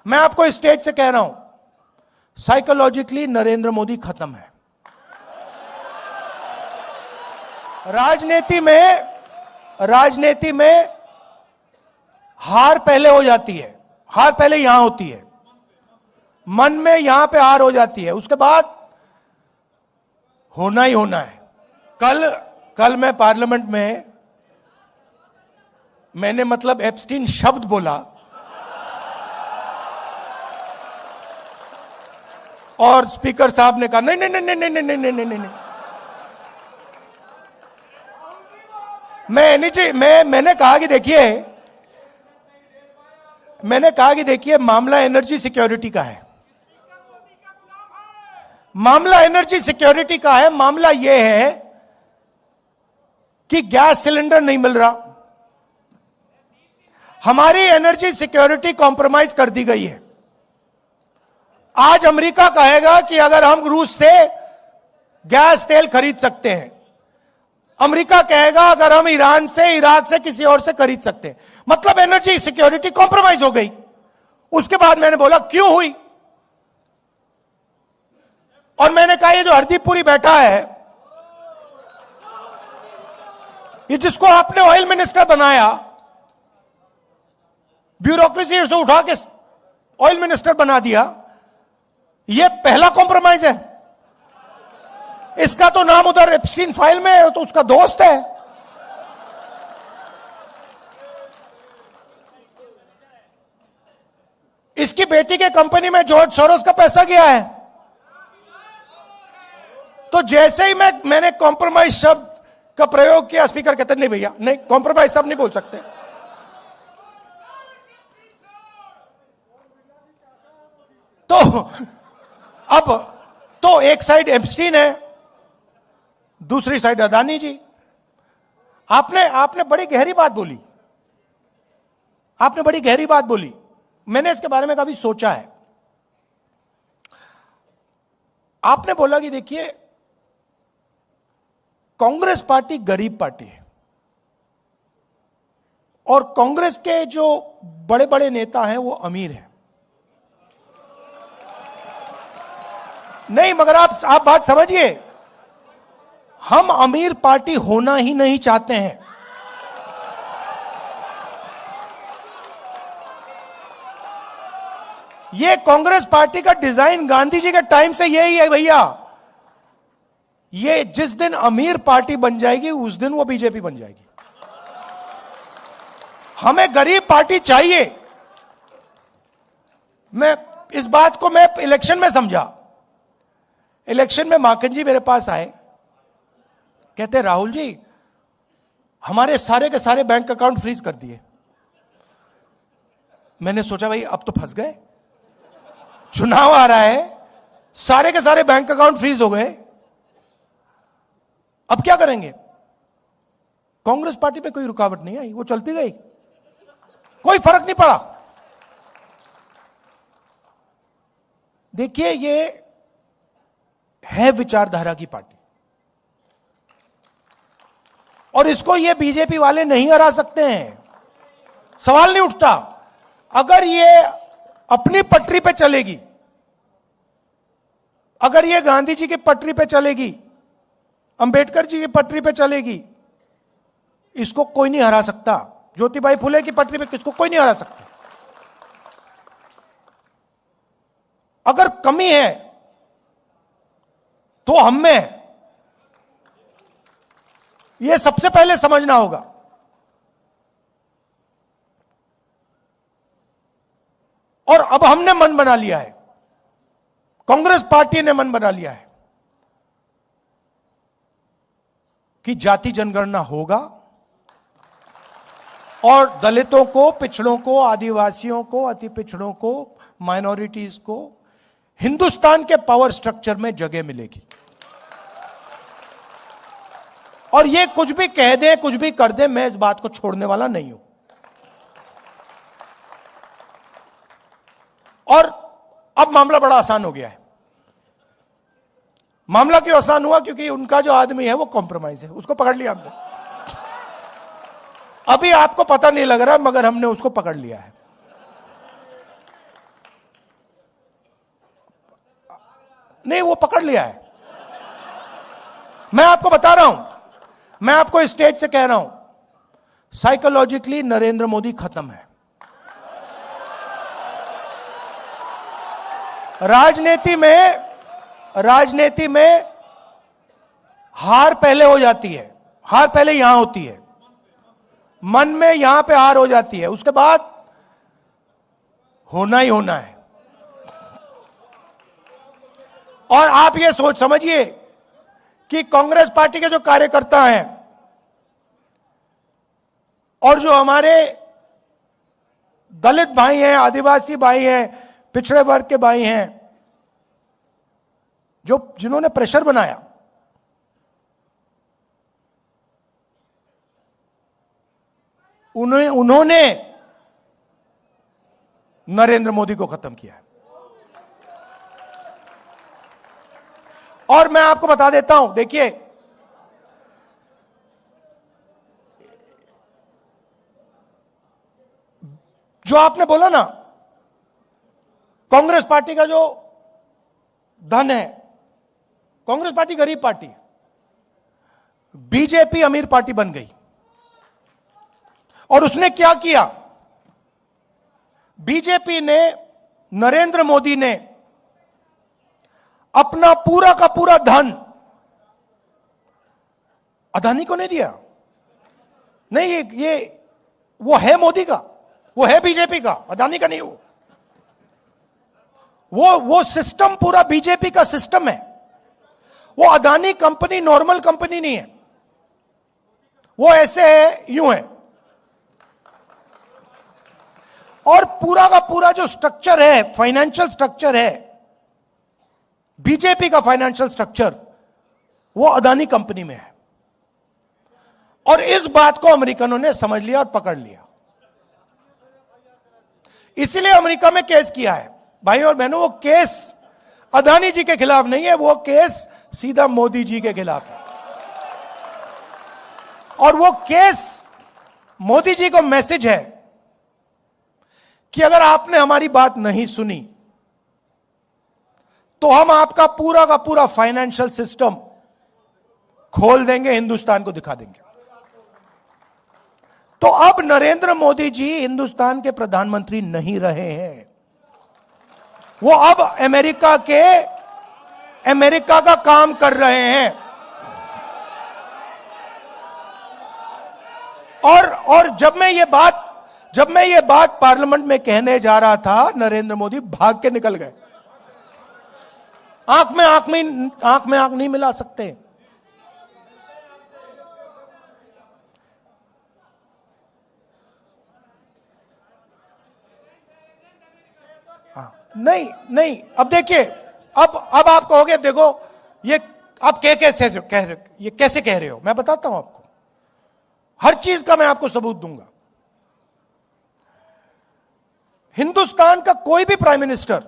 मैं आपको स्टेज से कह रहा हूं, साइकोलॉजिकली नरेंद्र मोदी खत्म है। राजनीति में हार पहले हो जाती है, हार पहले यहां होती है, मन में यहां पे हार हो जाती है, उसके बाद होना ही होना है। कल मैं पार्लियामेंट में मैंने मतलब एप्स्टीन शब्द बोला और स्पीकर साहब ने कहा नहीं नहीं नहीं नहीं नहीं नहीं नहीं नहीं नहीं, मैंने कहा कि देखिए मामला एनर्जी सिक्योरिटी का है, मामला एनर्जी सिक्योरिटी का है। मामला यह है कि गैस सिलेंडर नहीं मिल रहा, हमारी एनर्जी सिक्योरिटी कॉम्प्रोमाइज कर दी गई है। आज अमेरिका कहेगा कि अगर हम रूस से गैस तेल खरीद सकते हैं, अमेरिका कहेगा अगर हम ईरान से, इराक से, किसी और से खरीद सकते हैं, मतलब एनर्जी सिक्योरिटी कॉम्प्रोमाइज हो गई। उसके बाद मैंने बोला क्यों हुई, और मैंने कहा ये जो हरदीप पुरी बैठा है, ये जिसको आपने ऑयल मिनिस्टर बनाया, ब्यूरोक्रेसी से उठा के ऑयल मिनिस्टर बना दिया, ये पहला कॉम्प्रोमाइज है। इसका तो नाम उधर एप्स्टीन फाइल में है, तो उसका दोस्त है। इसकी बेटी के कंपनी में जॉर्ज सोरोस का पैसा गया है। तो जैसे ही मैंने कॉम्प्रोमाइज शब्द का प्रयोग किया, स्पीकर कहते नहीं भैया नहीं, कॉम्प्रोमाइज शब्द नहीं बोल सकते। तो अब तो एक साइड एप्स्टीन है, दूसरी साइड अदानी जी। आपने बड़ी गहरी बात बोली, आपने बड़ी गहरी बात बोली। मैंने इसके बारे में कभी सोचा है। आपने बोला कि देखिए कांग्रेस पार्टी गरीब पार्टी है और कांग्रेस के जो बड़े बड़े नेता हैं वो अमीर हैं। नहीं, मगर आप बात समझिए, हम अमीर पार्टी होना ही नहीं चाहते हैं। ये कांग्रेस पार्टी का डिजाइन गांधी जी के टाइम से यही है भैया। ये जिस दिन अमीर पार्टी बन जाएगी उस दिन वो बीजेपी बन जाएगी। हमें गरीब पार्टी चाहिए। मैं इस बात को मैं इलेक्शन में समझा। इलेक्शन में माखन जी मेरे पास आए, कहते राहुल जी हमारे सारे के सारे बैंक अकाउंट फ्रीज कर दिए। मैंने सोचा भाई अब तो फंस गए, चुनाव आ रहा है, सारे के सारे बैंक अकाउंट फ्रीज हो गए, अब क्या करेंगे। कांग्रेस पार्टी पे कोई रुकावट नहीं आई, वो चलती गई, कोई फर्क नहीं पड़ा। देखिए ये है विचारधारा की पार्टी और इसको ये बीजेपी वाले नहीं हरा सकते हैं, सवाल नहीं उठता। अगर ये अपनी पटरी पे चलेगी, अगर ये गांधी जी की पटरी पे चलेगी, अंबेडकर जी की पटरी पे चलेगी, इसको कोई नहीं हरा सकता। ज्योतिबाई फुले की पटरी पे किसको कोई नहीं हरा सकता। अगर कमी है तो हम में यह सबसे पहले समझना होगा। और अब हमने मन बना लिया है, कांग्रेस पार्टी ने मन बना लिया है कि जाति जनगणना होगा और दलितों को, पिछड़ों को, आदिवासियों को, अति पिछड़ों को, माइनॉरिटीज को हिंदुस्तान के पावर स्ट्रक्चर में जगह मिलेगी। और ये कुछ भी कह दे, कुछ भी कर दे, मैं इस बात को छोड़ने वाला नहीं हूं। और अब मामला बड़ा आसान हो गया है। मामला क्यों आसान हुआ? क्योंकि उनका जो आदमी है वो कॉम्प्रोमाइज है, उसको पकड़ लिया हमने। अभी आपको पता नहीं लग रहा मगर हमने उसको पकड़ लिया है। नहीं, वो पकड़ लिया है। मैं आपको बता रहा हूं, मैं आपको स्टेज से कह रहा हूं, साइकोलॉजिकली नरेंद्र मोदी खत्म है। राजनीति में हार पहले हो जाती है, हार पहले यहां होती है, मन में यहां पे हार हो जाती है, उसके बाद होना ही होना है। और आप ये सोच समझिए कि कांग्रेस पार्टी के जो कार्यकर्ता हैं और जो हमारे दलित भाई हैं, आदिवासी भाई हैं, पिछड़े वर्ग के भाई हैं, जिन्होंने प्रेशर बनाया, उन्होंने नरेंद्र मोदी को खत्म किया है। और मैं आपको बता देता हूं, देखिए, जो आपने बोला ना, कांग्रेस पार्टी का जो धन है, कांग्रेस पार्टी गरीब पार्टी, बीजेपी अमीर पार्टी बन गई। और उसने क्या किया? बीजेपी ने, नरेंद्र मोदी ने अपना पूरा का पूरा धन अदानी को नहीं दिया। नहीं, ये वो है मोदी का, वो है बीजेपी का, अदानी का नहीं। वो सिस्टम पूरा बीजेपी का सिस्टम है। वो अदानी कंपनी नॉर्मल कंपनी नहीं है, वो ऐसे है, यूं है। और पूरा का पूरा जो स्ट्रक्चर है, फाइनेंशियल स्ट्रक्चर है, बीजेपी का फाइनेंशियल स्ट्रक्चर, वो अदानी कंपनी में है। और इस बात को अमेरिकनों ने समझ लिया और पकड़ लिया। इसलिए अमेरिका में केस किया है। भाई और बहनों, वो केस अदानी जी के खिलाफ नहीं है, वो केस सीधा मोदी जी के खिलाफ है। और वो केस मोदी जी को मैसेज है कि अगर आपने हमारी बात नहीं सुनी तो हम आपका पूरा का पूरा फाइनेंशियल सिस्टम खोल देंगे, हिंदुस्तान को दिखा देंगे। तो अब नरेंद्र मोदी जी हिंदुस्तान के प्रधानमंत्री नहीं रहे हैं, वो अब अमेरिका का काम कर रहे हैं। और जब मैं ये बात पार्लियामेंट में कहने जा रहा था, नरेंद्र मोदी भाग के निकल गए। आंख में आंख नहीं मिला सकते। नहीं, अब देखिए, अब आप कहोगे, देखो ये आप कैसे कह रहे हो, मैं बताता हूं आपको, हर चीज का मैं आपको सबूत दूंगा। हिंदुस्तान का कोई भी प्राइम मिनिस्टर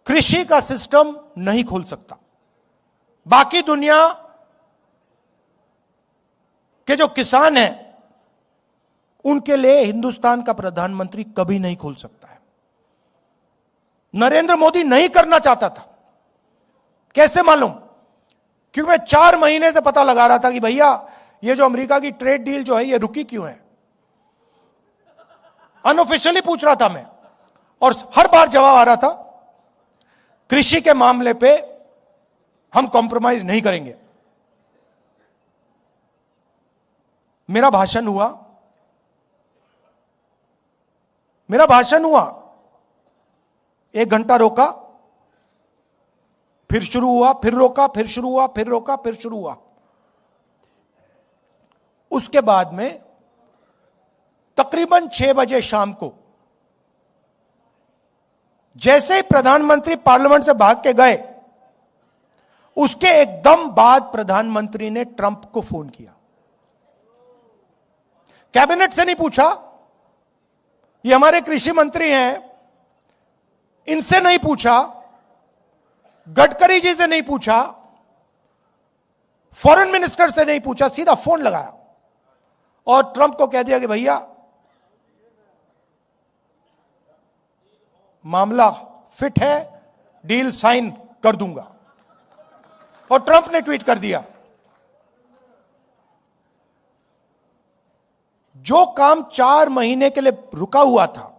कृषि का सिस्टम नहीं खोल सकता। बाकी दुनिया के जो किसान हैं, उनके लिए हिंदुस्तान का प्रधानमंत्री कभी नहीं खोल सकता है। नरेंद्र मोदी नहीं करना चाहता था। कैसे मालूम? क्योंकि मैं 4 महीने से पता लगा रहा था कि भैया ये जो अमेरिका की ट्रेड डील जो है, ये रुकी क्यों है। अनऑफिशियली पूछ रहा था मैं, और हर बार जवाब आ रहा था, कृषि के मामले पे हम कॉम्प्रोमाइज नहीं करेंगे। मेरा भाषण हुआ, 1 घंटा रोका, फिर शुरू हुआ, फिर रोका, फिर शुरू हुआ, फिर रोका, फिर शुरू हुआ। उसके बाद में तकरीबन 6 बजे शाम को जैसे ही प्रधानमंत्री पार्लियामेंट से भाग के गए, उसके एकदम बाद प्रधानमंत्री ने ट्रंप को फोन किया। कैबिनेट से नहीं पूछा, ये हमारे कृषि मंत्री हैं, इनसे नहीं पूछा, गडकरी जी से नहीं पूछा, फॉरेन मिनिस्टर से नहीं पूछा, सीधा फोन लगाया और ट्रंप को कह दिया कि भैया मामला फिट है, डील साइन कर दूंगा। और ट्रंप ने ट्वीट कर दिया, जो काम 4 महीने के लिए रुका हुआ था,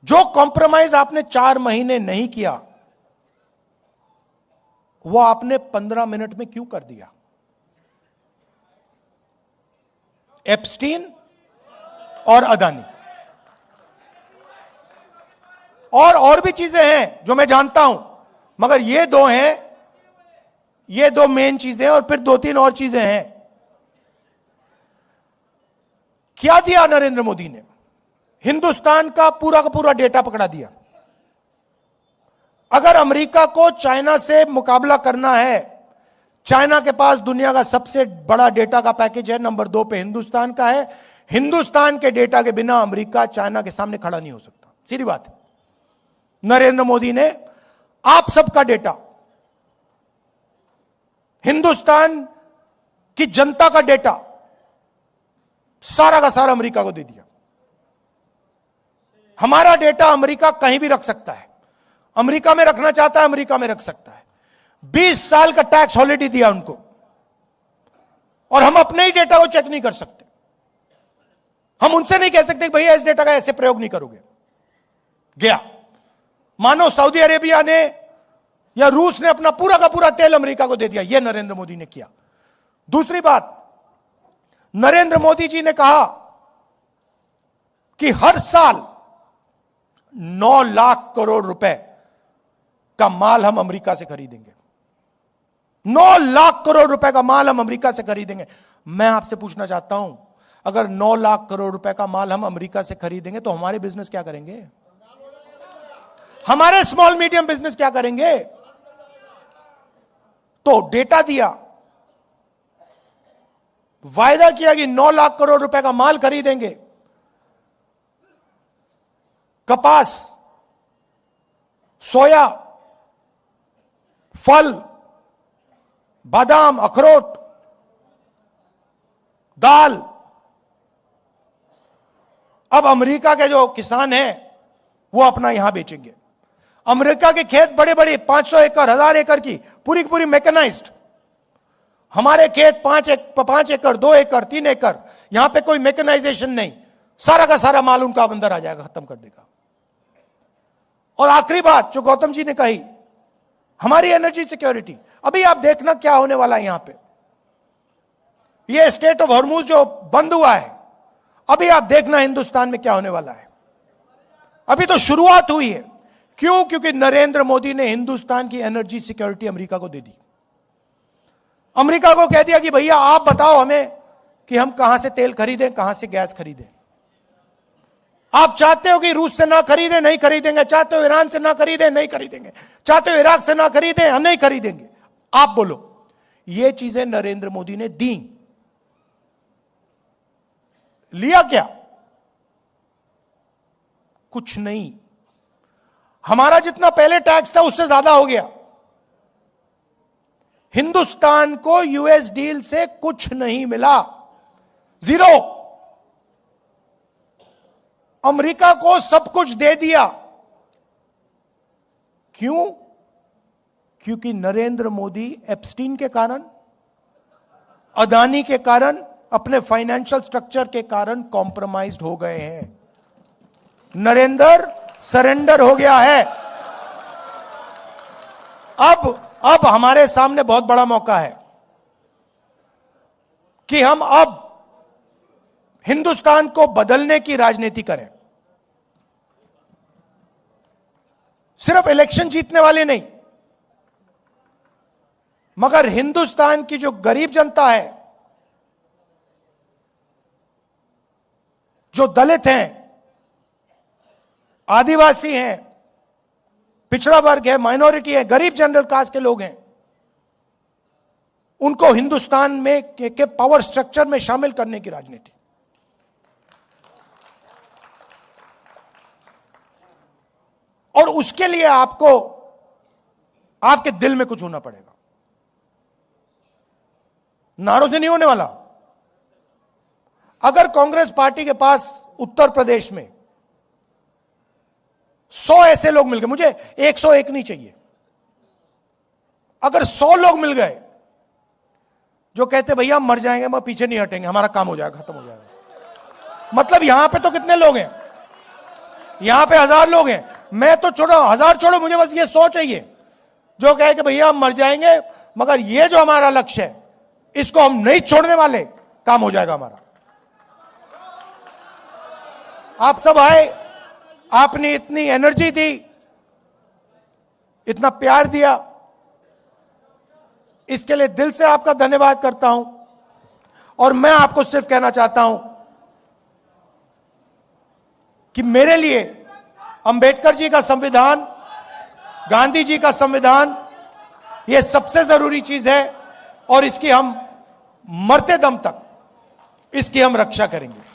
जो कॉम्प्रोमाइज आपने 4 महीने नहीं किया, वो आपने 15 मिनट में क्यों कर दिया? एप्स्टीन और अदानी और भी चीजें हैं जो मैं जानता हूं, मगर ये दो हैं, ये दो मेन चीजें, और फिर 2-3 और चीजें हैं। क्या दिया नरेंद्र मोदी ने? हिंदुस्तान का पूरा डेटा पकड़ा दिया। अगर अमेरिका को चाइना से मुकाबला करना है, चाइना के पास दुनिया का सबसे बड़ा डेटा का पैकेज है, नंबर 2 पे हिंदुस्तान का है। हिंदुस्तान के डेटा के बिना अमेरिका चाइना के सामने खड़ा नहीं हो सकता, सीधी बात है। नरेंद्र मोदी ने आप सबका डेटा, हिंदुस्तान की जनता का डेटा, सारा का सारा अमेरिका को दे दिया। हमारा डेटा अमेरिका कहीं भी रख सकता है, अमेरिका में रखना चाहता है अमेरिका में रख सकता है। 20 साल का टैक्स हॉलिडे दिया उनको, और हम अपने ही डेटा को चेक नहीं कर सकते। हम उनसे नहीं कह सकते कि भैया इस डेटा का ऐसे प्रयोग नहीं करोगे। गया, मानो सऊदी अरेबिया ने या रूस ने अपना पूरा का पूरा तेल अमेरिका को दे दिया। यह नरेंद्र मोदी ने किया। दूसरी बात, नरेंद्र मोदी जी ने कहा कि हर साल 9 लाख करोड़ रुपए का माल हम अमेरिका से खरीदेंगे। 9 लाख करोड़ रुपए का माल हम अमेरिका से खरीदेंगे। मैं आपसे पूछना चाहता हूं, अगर 9 लाख करोड़ रुपए का माल हम अमेरिका से खरीदेंगे तो हमारे बिजनेस क्या करेंगे? हमारे स्मॉल मीडियम बिजनेस क्या करेंगे? तो डेटा दिया, वायदा किया कि 9 लाख करोड़ रुपए का माल खरीदेंगे। कपास, सोया, फल, बादाम, अखरोट, दाल। अब अमेरिका के जो किसान हैं वो अपना यहां बेचेंगे। अमेरिका के खेत बड़े बड़े 500 एकड़, 1000 एकड़ की पूरी पूरी मैकेनाइज्ड। हमारे खेत 5 एकड़, 2 एकड़, 3 एकड़, यहां पे कोई मैकेनाइजेशन नहीं। सारा का सारा माल उनका अंदर आ जाएगा, खत्म कर देगा। और आखिरी बात जो गौतम जी ने कही, हमारी एनर्जी सिक्योरिटी। अभी आप देखना क्या होने वाला है यहां पे। ये स्टेट ऑफ हॉर्मुज जो बंद हुआ है, अभी आप देखना हिंदुस्तान में क्या होने वाला है। अभी तो शुरुआत हुई है। क्यों? क्योंकि नरेंद्र मोदी ने हिंदुस्तान की एनर्जी सिक्योरिटी अमेरिका को दे दी। अमेरिका को कह दिया कि भैया आप बताओ हमें कि हम कहां से तेल खरीदें, कहां से गैस खरीदें। आप चाहते हो कि रूस से ना खरीदें, नहीं खरीदेंगे। चाहते हो ईरान से ना खरीदें, नहीं खरीदेंगे। चाहते हो इराक से ना खरीदें, नहीं खरीदेंगे। आप बोलो। ये चीजें नरेंद्र मोदी ने दी। लिया क्या? कुछ नहीं। हमारा जितना पहले टैक्स था उससे ज्यादा हो गया। हिंदुस्तान को यूएस डील से कुछ नहीं मिला, जीरो। अमेरिका को सब कुछ दे दिया। क्यों? क्योंकि नरेंद्र मोदी एप्स्टीन के कारण, अदानी के कारण, अपने फाइनेंशियल स्ट्रक्चर के कारण कॉम्प्रोमाइज्ड हो गए हैं। नरेंद्र सरेंडर हो गया है। अब हमारे सामने बहुत बड़ा मौका है कि हम अब हिंदुस्तान को बदलने की राजनीति करें। सिर्फ इलेक्शन जीतने वाले नहीं, मगर हिंदुस्तान की जो गरीब जनता है, जो दलित हैं, आदिवासी हैं, पिछड़ा वर्ग है, माइनॉरिटी है, गरीब जनरल कास्ट के लोग हैं, उनको हिंदुस्तान में के पावर स्ट्रक्चर में शामिल करने की राजनीति। और उसके लिए आपको आपके दिल में कुछ होना पड़ेगा। नारों से नहीं होने वाला। अगर कांग्रेस पार्टी के पास उत्तर प्रदेश में 100 ऐसे लोग मिल गए, मुझे 101 नहीं चाहिए। अगर 100 लोग मिल गए जो कहते भैया हम मर जाएंगे मगर पीछे नहीं हटेंगे, हमारा काम हो जाएगा, खत्म हो जाएगा। मतलब यहां पे तो कितने लोग हैं, यहां पे 1000 लोग हैं, मैं तो छोड़ो 1000 छोड़ो, मुझे बस ये 100 चाहिए जो कहे कि भैया हम मर जाएंगे मगर ये जो हमारा लक्ष्य है इसको हम नहीं छोड़ने वाले, काम हो जाएगा हमारा। आप सब आए, आपने इतनी एनर्जी दी, इतना प्यार दिया, इसके लिए दिल से आपका धन्यवाद करता हूं। और मैं आपको सिर्फ कहना चाहता हूं कि मेरे लिए अंबेडकर जी का संविधान, गांधी जी का संविधान, यह सबसे जरूरी चीज है और इसकी हम मरते दम तक इसकी हम रक्षा करेंगे।